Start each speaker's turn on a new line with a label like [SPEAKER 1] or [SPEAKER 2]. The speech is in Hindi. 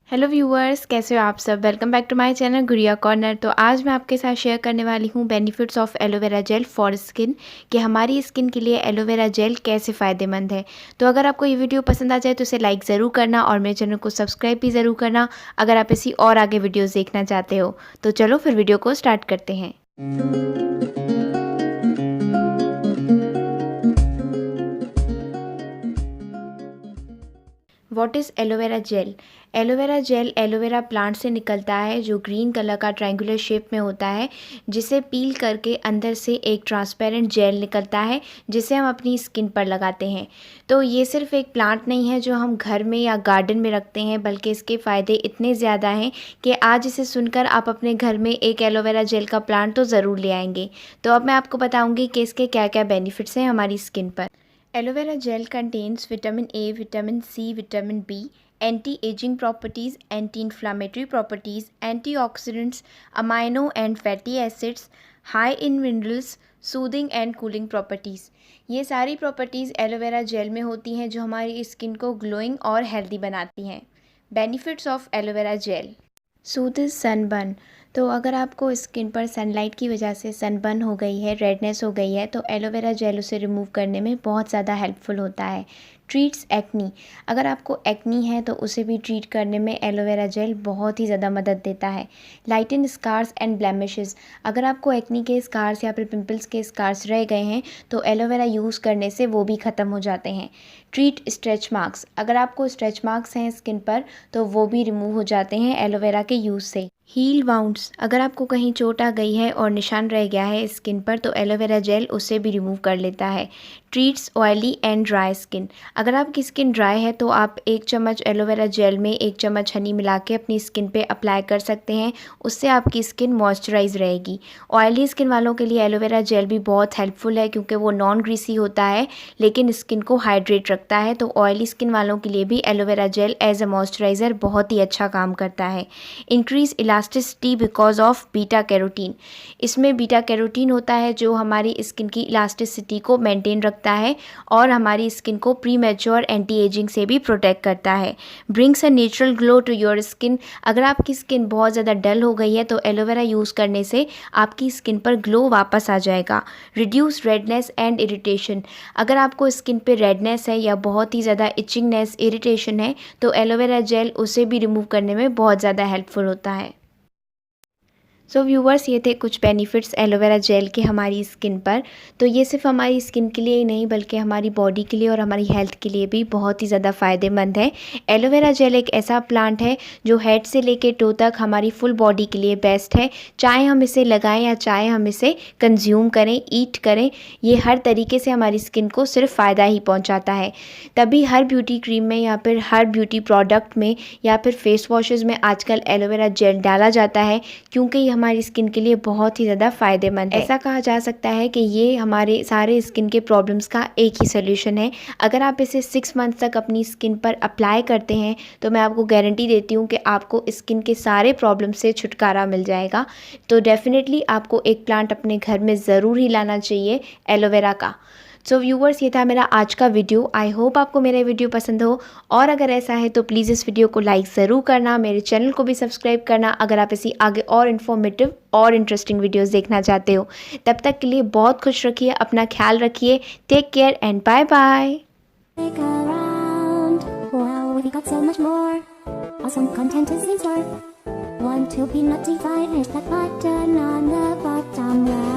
[SPEAKER 1] हेलो व्यूअर्स, कैसे हो आप सब। Welcome back to my channel Gudiya corner. तो आज मैं आपके साथ शेयर करने वाली हूँ benefits of aloe vera gel for skin, कि हमारी स्किन के लिए एलोवेरा जेल कैसे फ़ायदेमंद है। तो अगर आपको ये वीडियो पसंद आ जाए तो इसे लाइक ज़रूर करना और मेरे चैनल को सब्सक्राइब भी ज़रूर करना अगर आप इसी और आगे वीडियोज़ देखना चाहते हो। तो चलो फिर वीडियो को स्टार्ट करते हैं। What is aloe vera gel. Aloe vera gel aloe vera plant से निकलता है, जो ग्रीन कलर का ट्रायंगुलर शेप में होता है, जिसे पील करके अंदर से एक ट्रांसपेरेंट जेल निकलता है, जिसे हम अपनी स्किन पर लगाते हैं। तो ये सिर्फ एक प्लांट नहीं है जो हम घर में या गार्डन में रखते हैं, बल्कि इसके फ़ायदे इतने ज़्यादा हैं कि आज इसे सुनकर आप अपने घर में एक एलोवेरा जेल का प्लांट तो ज़रूर ले आएंगे। तो अब मैं आपको बताऊँगी कि इसके क्या क्या बेनिफिट्स हैं हमारी स्किन पर। Aloe gel contains vitamin A, vitamin C, vitamin B, anti-aging properties, anti-inflammatory properties, antioxidants, amino and fatty acids, high in minerals, soothing and cooling properties. ये सारी प्रॉपर्टीज़ एलोवेरा जेल में होती हैं जो हमारी स्किन को ग्लोइंग और हेल्दी बनाती हैं। Benefits of aloe vera jail. Soothing sunburn. तो अगर आपको स्किन पर सनलाइट की वजह से सनबर्न हो गई है, रेडनेस हो गई है, तो एलोवेरा जेल उसे रिमूव करने में बहुत ज़्यादा हेल्पफुल होता है। Treats acne. अगर आपको एक्नी है तो उसे भी ट्रीट करने में एलोवेरा जेल बहुत ही ज़्यादा मदद देता है। लाइटन स्कार्स एंड ब्लेमिशेस। अगर आपको एक्नी के स्कार्स या फिर पिंपल्स के स्कार्स रह गए हैं तो एलोवेरा यूज़ करने से वो भी ख़त्म हो जाते हैं। Treat stretch marks. अगर आपको स्ट्रेच मार्क्स हैं स्किन पर तो वो भी रिमूव हो जाते हैं एलोवेरा के यूज़ से। Heal wounds. अगर आपको कहीं चोट आ गई है और निशान रह गया है स्किन पर तो एलोवेरा जेल उसे भी रिमूव कर लेता है। Treats oily and dry skin. अगर आपकी स्किन ड्राई है तो आप 1 चम्मच एलोवेरा जेल में 1 चम्मच हनी मिला के अपनी स्किन पे अप्लाई कर सकते हैं, उससे आपकी स्किन मॉइस्चराइज रहेगी। ऑयली स्किन वालों के लिए एलोवेरा जेल भी बहुत हेल्पफुल है, क्योंकि वो नॉन ग्रीसी होता है लेकिन स्किन को हाइड्रेट रखता है। तो ऑयली स्किन वालों के लिए भी aloe vera gel as a moisturiser बहुत ही अच्छा काम करता है। Increase elasticity because of beta carotene. इसमें बीटा कैरोटीन होता है जो हमारी स्किन की इलास्टिसिटी को मेंटेन रखता है और हमारी स्किन को प्री मैच्योर एंटी एजिंग से भी प्रोटेक्ट करता है। Brings a natural glow to your skin. अगर आपकी स्किन बहुत ज़्यादा डल हो गई है तो एलोवेरा यूज़ करने से आपकी स्किन पर ग्लो वापस आ जाएगा। Reduce redness and irritation. अगर आपको स्किन पे रेडनेस है या बहुत ही ज़्यादा इचिंगनेस, इरिटेशन है तो एलोवेरा जेल उसे भी रिमूव करने में बहुत ज़्यादा हेल्पफुल होता है। सो व्यूवर्स, ये थे कुछ बेनिफिट्स एलोवेरा जेल के हमारी स्किन पर। तो ये सिर्फ हमारी स्किन के लिए ही नहीं बल्कि हमारी बॉडी के लिए और हमारी हेल्थ के लिए भी बहुत ही ज़्यादा फ़ायदेमंद है। एलोवेरा जेल एक ऐसा प्लांट है जो हेड से लेके टो तक हमारी फुल बॉडी के लिए बेस्ट है। चाहे हम इसे लगाएं या चाहे हम इसे कंज्यूम करें, ईट करें, ये हर तरीके से हमारी स्किन को सिर्फ फ़ायदा ही पहुँचाता है। तभी हर ब्यूटी क्रीम में या फिर हर ब्यूटी प्रोडक्ट में या फिर फेस वॉशेज़ में आजकल एलोवेरा जेल डाला जाता है, क्योंकि ये हमारी स्किन के लिए बहुत ही ज़्यादा फ़ायदेमंद है। ऐसा कहा जा सकता है कि ये हमारे सारे स्किन के प्रॉब्लम्स का एक ही सोल्यूशन है। अगर आप इसे 6 मंथ तक अपनी स्किन पर अप्लाई करते हैं तो मैं आपको गारंटी देती हूँ कि आपको स्किन के सारे प्रॉब्लम से छुटकारा मिल जाएगा। तो डेफिनेटली आपको एक प्लांट अपने घर में ज़रूर ही लाना चाहिए एलोवेरा का। सो व्यूवर्स, ये था मेरा आज का वीडियो। आई होप आपको मेरा वीडियो पसंद हो, और अगर ऐसा है तो प्लीज़ इस वीडियो को लाइक ज़रूर करना, मेरे चैनल को भी सब्सक्राइब करना अगर आप इसी आगे और इन्फॉर्मेटिव और इंटरेस्टिंग वीडियोस देखना चाहते हो। तब तक के लिए बहुत खुश रखिए, अपना ख्याल रखिए। Take care and bye bye.
[SPEAKER 2] Stick around. Well, we got so much more. Awesome content is in store. Want to be notified? Hit that button on the bottom right.